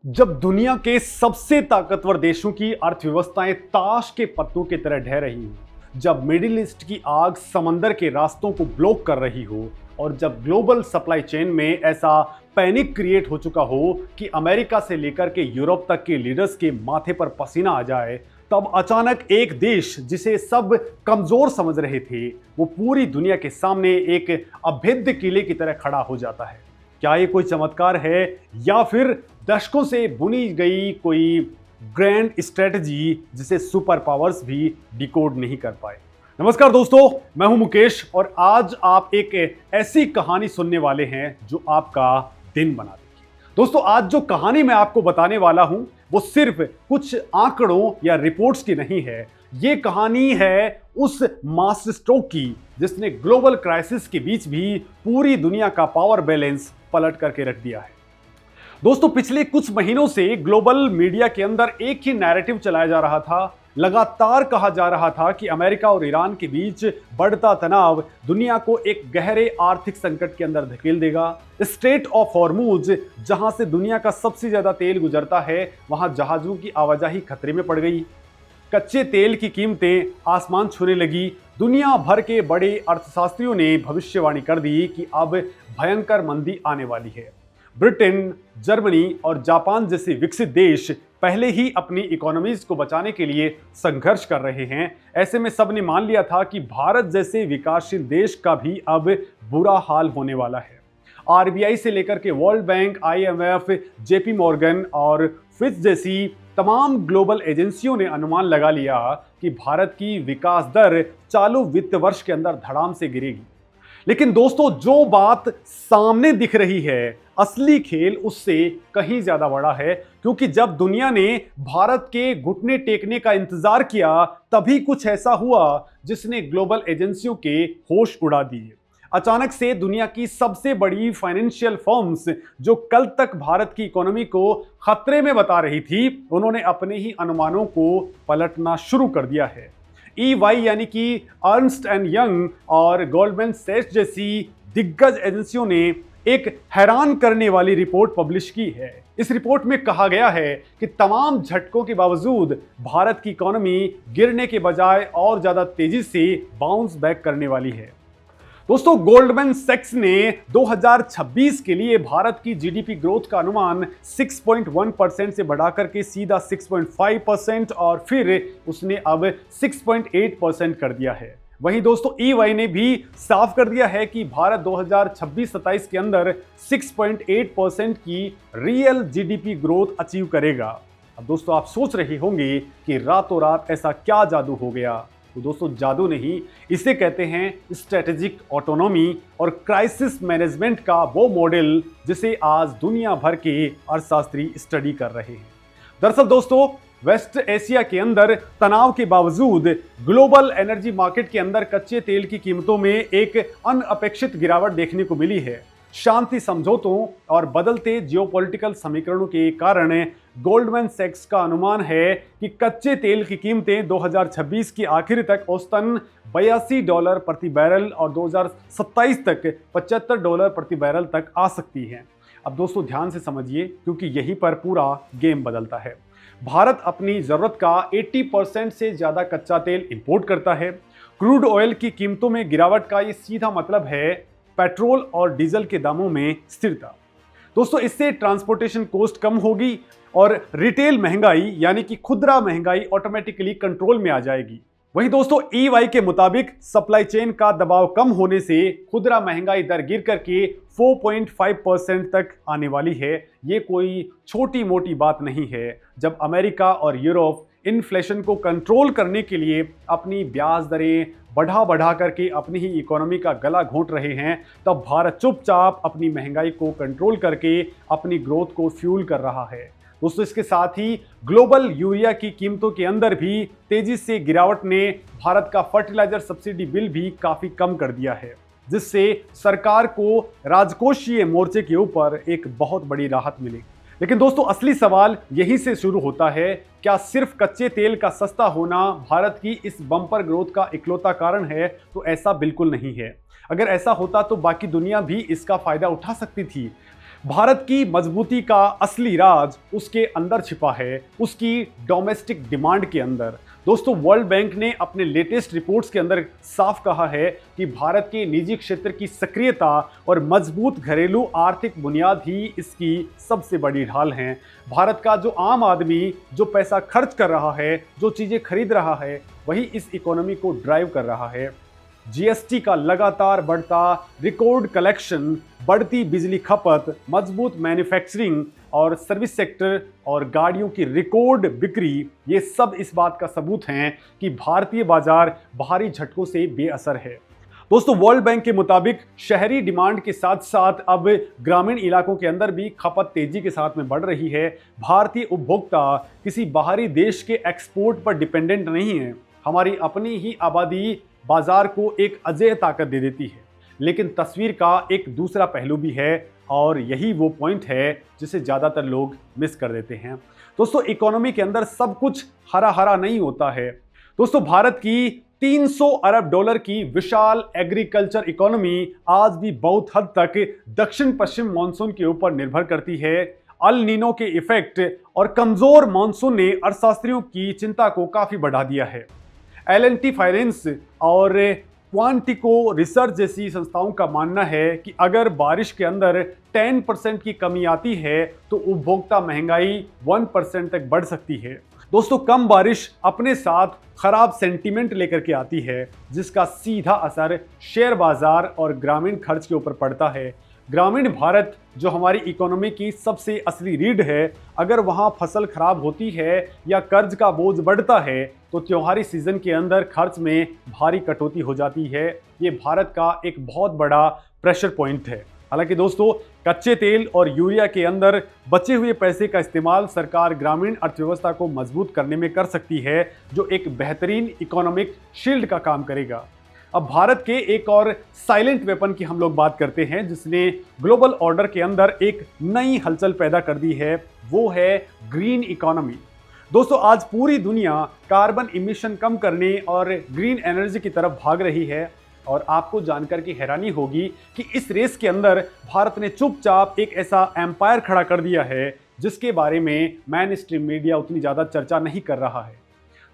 जब दुनिया के सबसे ताकतवर देशों की अर्थव्यवस्थाएं ताश के पत्तों की तरह ढह रही हो, जब मिडिल ईस्ट की आग समंदर के रास्तों को ब्लॉक कर रही हो और जब ग्लोबल सप्लाई चेन में ऐसा पैनिक क्रिएट हो चुका हो कि अमेरिका से लेकर के यूरोप तक के लीडर्स के माथे पर पसीना आ जाए, तब अचानक एक देश जिसे सब कमजोर समझ रहे थे वो पूरी दुनिया के सामने एक अभेद्य किले की तरह खड़ा हो जाता है। क्या ये कोई चमत्कार है या फिर दशकों से बुनी गई कोई ग्रैंड स्ट्रेटजी जिसे सुपर पावर्स भी डिकोड नहीं कर पाए? नमस्कार दोस्तों, मैं हूं मुकेश और आज आप एक ऐसी कहानी सुनने वाले हैं जो आपका दिन बना देगी। दोस्तों, आज जो कहानी मैं आपको बताने वाला हूं वो सिर्फ कुछ आंकड़ों या रिपोर्ट्स की नहीं है। ये कहानी है उस मास्टर स्ट्रोक की जिसने ग्लोबल क्राइसिस के बीच भी पूरी दुनिया का पावर बैलेंस पलट करके रख दिया है। दोस्तों, पिछले कुछ महीनों से ग्लोबल मीडिया के अंदर एक ही नैरेटिव चलाया जा रहा था। लगातार कहा जा रहा था कि अमेरिका और ईरान के बीच बढ़ता तनाव दुनिया को एक गहरे आर्थिक संकट के अंदर धकेल देगा। स्ट्रेट ऑफ हॉर्मुज, जहां से दुनिया का सबसे ज्यादा तेल गुजरता है, वहां जहाजों की आवाजाही खतरे में पड़ गई। कच्चे तेल की कीमतें आसमान छूने लगी। दुनिया भर के बड़े अर्थशास्त्रियों ने भविष्यवाणी कर दी कि अब भयंकर मंदी आने वाली है। ब्रिटेन, जर्मनी और जापान जैसे विकसित देश पहले ही अपनी इकोनॉमीज को बचाने के लिए संघर्ष कर रहे हैं। ऐसे में सबने मान लिया था कि भारत जैसे विकासशील देश का भी अब बुरा हाल होने वाला है। आरबीआई से लेकर के world bank, IMF, JP Morgan और फिच जैसी तमाम ग्लोबल एजेंसियों ने अनुमान लगा लिया कि भारत की विकास दर चालू वित्त वर्ष के अंदर धड़ाम से गिरेगी। लेकिन दोस्तों, जो बात सामने दिख रही है, असली खेल उससे कहीं ज्यादा बड़ा है, क्योंकि जब दुनिया ने भारत के घुटने टेकने का इंतजार किया तभी कुछ ऐसा हुआ जिसने ग्लोबल एजेंसियों के होश उड़ा दिए। अचानक से दुनिया की सबसे बड़ी फाइनेंशियल फर्म्स, जो कल तक भारत की इकोनॉमी को खतरे में बता रही थी, उन्होंने अपने ही अनुमानों को पलटना शुरू कर दिया है। EY यानी कि अर्नस्ट एंड यंग और गोल्डमैन सैक्स जैसी दिग्गज एजेंसियों ने एक हैरान करने वाली रिपोर्ट पब्लिश की है। इस रिपोर्ट में कहा गया है कि तमाम झटकों के बावजूद भारत की इकोनॉमी गिरने के बजाय और ज्यादा तेजी से बाउंस बैक करने वाली है। दोस्तों, गोल्डमैन सैक्स ने 2026 के लिए भारत की जीडीपी ग्रोथ का अनुमान 6.1% से बढ़ाकर के सीधा 6.5% और फिर उसने अब 6.8% कर दिया है। वहीं दोस्तों, EY ने भी साफ कर दिया है कि भारत 2026-27 के अंदर 6.8% की रियल जीडीपी ग्रोथ अचीव करेगा। अब दोस्तों, आप सोच रहे होंगे कि रातों रात ऐसा क्या जादू हो गया? तो दोस्तों, जादू नहीं, इसे कहते हैं स्ट्रेटेजिक ऑटोनॉमी और क्राइसिस मैनेजमेंट का वो मॉडल जिसे आज दुनिया भर के अर्थशास्त्री स्टडी कर रहे हैं। दरअसल दोस्तों, वेस्ट एशिया के अंदर तनाव के बावजूद ग्लोबल एनर्जी मार्केट के अंदर कच्चे तेल की कीमतों में एक अनअपेक्षित गिरावट देखने को मिली है। शांति समझौतों और बदलते जियोपॉलिटिकल समीकरणों के कारण गोल्डमैन सैक्स का अनुमान है कि कच्चे तेल की कीमतें 2026 की आखिर तक औसतन $82 प्रति बैरल और 2027 तक $75 प्रति बैरल तक आ सकती हैं। अब दोस्तों, ध्यान से समझिए, क्योंकि यहीं पर पूरा गेम बदलता है। भारत अपनी जरूरत का 80% से ज्यादा कच्चा तेल इंपोर्ट करता है। क्रूड ऑयल की कीमतों में गिरावट का ये सीधा मतलब है पेट्रोल और डीजल के दामों में स्थिरता। दोस्तों, इससे ट्रांसपोर्टेशन कॉस्ट कम होगी और रिटेल महंगाई यानी कि खुदरा महंगाई ऑटोमेटिकली कंट्रोल में आ जाएगी। वहीं दोस्तों, EY के मुताबिक सप्लाई चेन का दबाव कम होने से खुदरा महंगाई दर गिर करके 4.5% तक आने वाली है। ये कोई छोटी मोटी बात नहीं है। जब अमेरिका और यूरोप इन्फ्लेशन को कंट्रोल करने के लिए अपनी ब्याज दरें बढ़ा करके अपनी ही इकोनॉमी का गला घोंट रहे हैं, तब भारत चुपचाप अपनी महंगाई को कंट्रोल करके अपनी ग्रोथ को फ्यूल कर रहा है। दोस्तों, इसके साथ ही ग्लोबल यूरिया की कीमतों के अंदर भी तेजी से गिरावट ने भारत का फर्टिलाइजर सब्सिडी बिल भी काफी कम कर दिया है, जिससे सरकार को राजकोषीय मोर्चे के ऊपर एक बहुत बड़ी राहत मिली। लेकिन दोस्तों, असली सवाल यहीं से शुरू होता है। क्या सिर्फ कच्चे तेल का सस्ता होना भारत की इस बम्पर ग्रोथ का इकलौता कारण है? तो ऐसा बिल्कुल नहीं है। अगर ऐसा होता तो बाकी दुनिया भी इसका फायदा उठा सकती थी। भारत की मजबूती का असली राज उसके अंदर छिपा है, उसकी डोमेस्टिक डिमांड के अंदर। दोस्तों, वर्ल्ड बैंक ने अपने लेटेस्ट रिपोर्ट्स के अंदर साफ कहा है कि भारत के निजी क्षेत्र की सक्रियता और मजबूत घरेलू आर्थिक बुनियाद ही इसकी सबसे बड़ी ढाल हैं। भारत का जो आम आदमी जो पैसा खर्च कर रहा है, जो चीज़ें खरीद रहा है, वही इस इकोनॉमी को ड्राइव कर रहा है। जीएसटी का लगातार बढ़ता रिकॉर्ड कलेक्शन, बढ़ती बिजली खपत, मजबूत मैन्युफैक्चरिंग और सर्विस सेक्टर और गाड़ियों की रिकॉर्ड बिक्री, ये सब इस बात का सबूत हैं कि भारतीय बाजार बाहरी झटकों से बेअसर है। दोस्तों, वर्ल्ड बैंक के मुताबिक शहरी डिमांड के साथ साथ अब ग्रामीण इलाकों के अंदर भी खपत तेजी के साथ में बढ़ रही है। भारतीय उपभोक्ता किसी बाहरी देश के एक्सपोर्ट पर डिपेंडेंट नहीं है। हमारी अपनी ही आबादी बाजार को एक अजेय ताकत दे देती है। लेकिन तस्वीर का एक दूसरा पहलू भी है और यही वो पॉइंट है जिसे ज़्यादातर लोग मिस कर देते हैं। दोस्तों, इकोनॉमी के अंदर सब कुछ हरा हरा नहीं होता है। दोस्तों, भारत की 300 अरब डॉलर की विशाल एग्रीकल्चर इकोनॉमी आज भी बहुत हद तक दक्षिण पश्चिम मानसून के ऊपर निर्भर करती है। अल नीनो के इफेक्ट और कमजोर मानसून ने अर्थशास्त्रियों की चिंता को काफी बढ़ा दिया है। L&T फाइनेंस और क्वांटिको रिसर्च जैसी संस्थाओं का मानना है कि अगर बारिश के अंदर 10% की कमी आती है तो उपभोक्ता महंगाई 1% तक बढ़ सकती है। दोस्तों, कम बारिश अपने साथ खराब सेंटीमेंट लेकर के आती है, जिसका सीधा असर शेयर बाजार और ग्रामीण खर्च के ऊपर पड़ता है। ग्रामीण भारत जो हमारी इकोनॉमी की सबसे असली रीढ़ है, अगर वहाँ फसल खराब होती है या कर्ज का बोझ बढ़ता है तो त्योहारी सीजन के अंदर खर्च में भारी कटौती हो जाती है। ये भारत का एक बहुत बड़ा प्रेशर पॉइंट है। हालांकि दोस्तों, कच्चे तेल और यूरिया के अंदर बचे हुए पैसे का इस्तेमाल सरकार ग्रामीण अर्थव्यवस्था को मजबूत करने में कर सकती है, जो एक बेहतरीन इकोनॉमिक शील्ड का काम करेगा। अब भारत के एक और साइलेंट वेपन की हम लोग बात करते हैं जिसने ग्लोबल ऑर्डर के अंदर एक नई हलचल पैदा कर दी है, वो है ग्रीन इकोनॉमी। दोस्तों, आज पूरी दुनिया कार्बन इमिशन कम करने और ग्रीन एनर्जी की तरफ भाग रही है और आपको जानकर के हैरानी होगी कि इस रेस के अंदर भारत ने चुपचाप एक ऐसा एम्पायर खड़ा कर दिया है जिसके बारे में मेन स्ट्रीम मीडिया उतनी ज़्यादा चर्चा नहीं कर रहा है।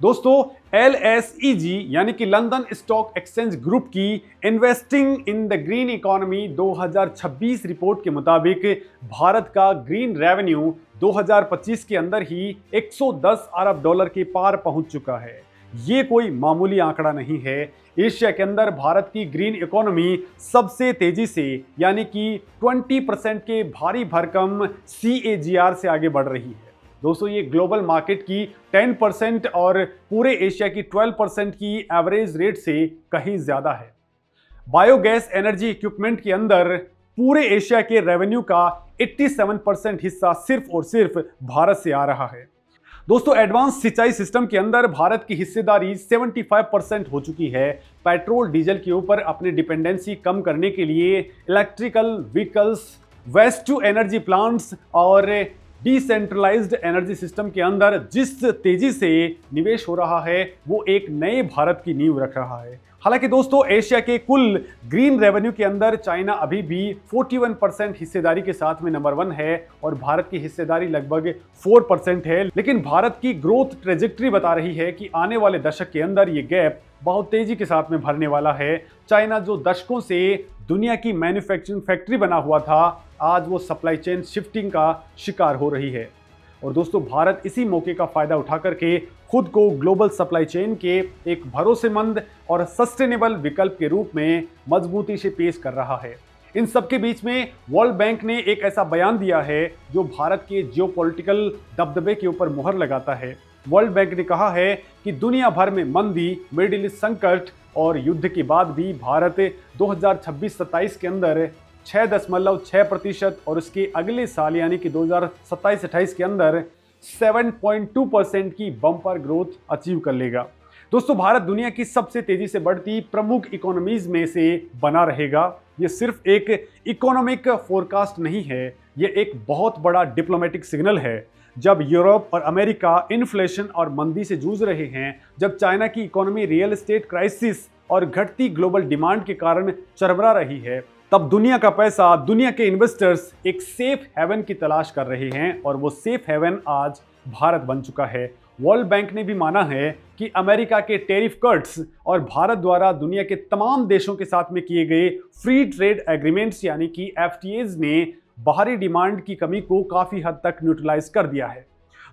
दोस्तों, LSEG यानी कि लंदन स्टॉक एक्सचेंज ग्रुप की investing in the green economy 2026 report के मुताबिक भारत का ग्रीन रेवेन्यू 2025 के अंदर ही 110 अरब डॉलर के पार पहुंच चुका है। ये कोई मामूली आंकड़ा नहीं है। एशिया के अंदर भारत की ग्रीन इकोनॉमी सबसे तेजी से यानी कि 20% के भारी भरकम CAGR से आगे बढ़ रही है। दोस्तों, ये ग्लोबल मार्केट की 10% और पूरे एशिया की 12% की एवरेज रेट से कहीं ज्यादा है। बायोगैस एनर्जी इक्विपमेंट के अंदर पूरे एशिया के रेवेन्यू का 87% हिस्सा सिर्फ और सिर्फ भारत से आ रहा है। दोस्तों, एडवांस सिंचाई सिस्टम के अंदर भारत की हिस्सेदारी 75% हो चुकी है। पेट्रोल डीजल के ऊपर अपनी डिपेंडेंसी कम करने के लिए electrical vehicles, waste to energy plants और डिसेंट्रलाइज्ड एनर्जी सिस्टम के अंदर जिस तेजी से निवेश हो रहा है वो एक नए भारत की नींव रख रहा है। हालांकि दोस्तों, एशिया के कुल ग्रीन रेवेन्यू के अंदर चाइना अभी भी 41% हिस्सेदारी के साथ में नंबर 1 है और भारत की हिस्सेदारी लगभग 4% है। लेकिन भारत की ग्रोथ ट्रेजेक्ट्री बता रही है कि आने वाले दशक के अंदर ये गैप बहुत तेजी के साथ में भरने वाला है। चाइना जो दशकों से दुनिया की मैन्युफैक्चरिंग फैक्ट्री बना हुआ था, आज वो सप्लाई चेन शिफ्टिंग का शिकार हो रही है। और दोस्तों, भारत इसी मौके का फायदा उठा करके खुद को ग्लोबल सप्लाई चेन के एक भरोसेमंद और सस्टेनेबल विकल्प के रूप में मजबूती से पेश कर रहा है। इन सबके बीच में वर्ल्ड बैंक ने एक ऐसा बयान दिया है जो भारत के जियोपॉलिटिकल दबदबे के ऊपर मुहर लगाता है। वर्ल्ड बैंक ने कहा है कि दुनिया भर में मंदी, मिडिल ईस्ट संकट और युद्ध के बाद भी भारत 2026-27 के अंदर 6.6% और उसके अगले साल यानी कि 2027-28 के अंदर 7.2% की बम्पर ग्रोथ अचीव कर लेगा। दोस्तों, भारत दुनिया की सबसे तेजी से बढ़ती प्रमुख इकोनॉमीज में से बना रहेगा। ये सिर्फ एक इकोनॉमिक फोरकास्ट नहीं है, ये एक बहुत बड़ा डिप्लोमेटिक सिग्नल है। जब यूरोप और अमेरिका इन्फ्लेशन और मंदी से जूझ रहे हैं, जब चाइना की इकोनॉमी रियल एस्टेट क्राइसिस और घटती ग्लोबल डिमांड के कारण चरमरा रही है, तब दुनिया का पैसा, दुनिया के इन्वेस्टर्स एक सेफ हेवन की तलाश कर रहे हैं और वो सेफ हेवन आज भारत बन चुका है। वर्ल्ड बैंक ने भी माना है कि अमेरिका के टैरिफ कट्स और भारत द्वारा दुनिया के तमाम देशों के साथ में किए गए फ्री ट्रेड एग्रीमेंट्स यानी कि एफटीएज ने बाहरी डिमांड की कमी को काफ़ी हद तक न्यूट्रलाइज कर दिया है।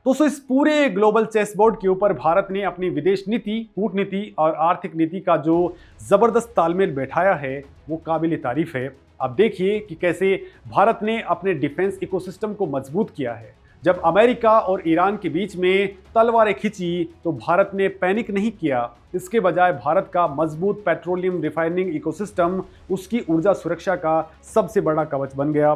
दोस्तों, इस पूरे ग्लोबल चेस बोर्ड के ऊपर भारत ने अपनी विदेश नीति, कूटनीति और आर्थिक नीति का जो ज़बरदस्त तालमेल बैठाया है वो काबिल तारीफ है। अब देखिए कि कैसे भारत ने अपने डिफेंस इकोसिस्टम को मजबूत किया है। जब अमेरिका और ईरान के बीच में तलवारें खिंची तो भारत ने पैनिक नहीं किया, इसके बजाय भारत का मजबूत पेट्रोलियम रिफाइनिंग इकोसिस्टम उसकी ऊर्जा सुरक्षा का सबसे बड़ा कवच बन गया।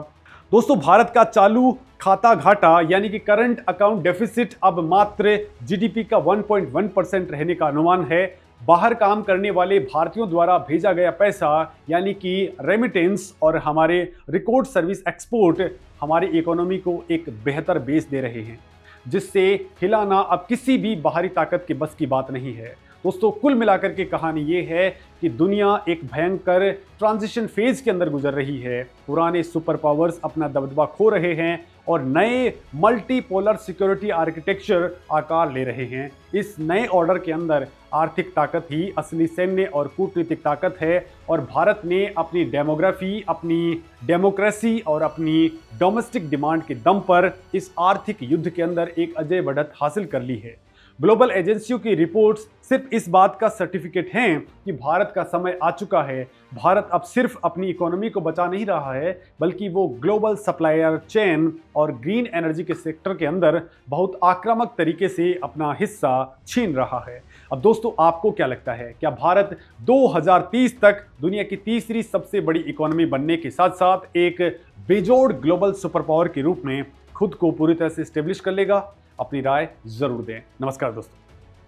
दोस्तों, भारत का चालू खाता घाटा यानी कि करंट अकाउंट डेफिसिट अब मात्र जीडीपी का 1.1% रहने का अनुमान है। बाहर काम करने वाले भारतीयों द्वारा भेजा गया पैसा यानी कि रेमिटेंस और हमारे रिकॉर्ड सर्विस एक्सपोर्ट हमारी इकोनॉमी को एक बेहतर बेस दे रहे हैं, जिससे हिलाना अब किसी भी बाहरी ताकत के बस की बात नहीं है। दोस्तों, कुल मिलाकर के कहानी ये है कि दुनिया एक भयंकर ट्रांजिशन फेज के अंदर गुजर रही है। पुराने सुपर पावर्स अपना दबदबा खो रहे हैं और नए मल्टीपोलर सिक्योरिटी आर्किटेक्चर आकार ले रहे हैं। इस नए ऑर्डर के अंदर आर्थिक ताकत ही असली सैन्य और कूटनीतिक ताकत है और भारत ने अपनी डेमोग्राफी, अपनी डेमोक्रेसी और अपनी डोमेस्टिक डिमांड के दम पर इस आर्थिक युद्ध के अंदर एक अजय बढ़त हासिल कर ली है। ग्लोबल एजेंसियों की रिपोर्ट्स सिर्फ इस बात का सर्टिफिकेट हैं कि भारत का समय आ चुका है। भारत अब सिर्फ अपनी इकोनॉमी को बचा नहीं रहा है, बल्कि वो ग्लोबल सप्लायर चेन और ग्रीन एनर्जी के सेक्टर के अंदर बहुत आक्रामक तरीके से अपना हिस्सा छीन रहा है। अब दोस्तों, आपको क्या लगता है, क्या भारत 2030 तक दुनिया की तीसरी सबसे बड़ी इकोनॉमी बनने के साथ साथ एक बेजोड़ ग्लोबल सुपर पावर के रूप में खुद को पूरी तरह से स्टेब्लिश कर लेगा? अपनी राय जरूर दें। नमस्कार दोस्तों।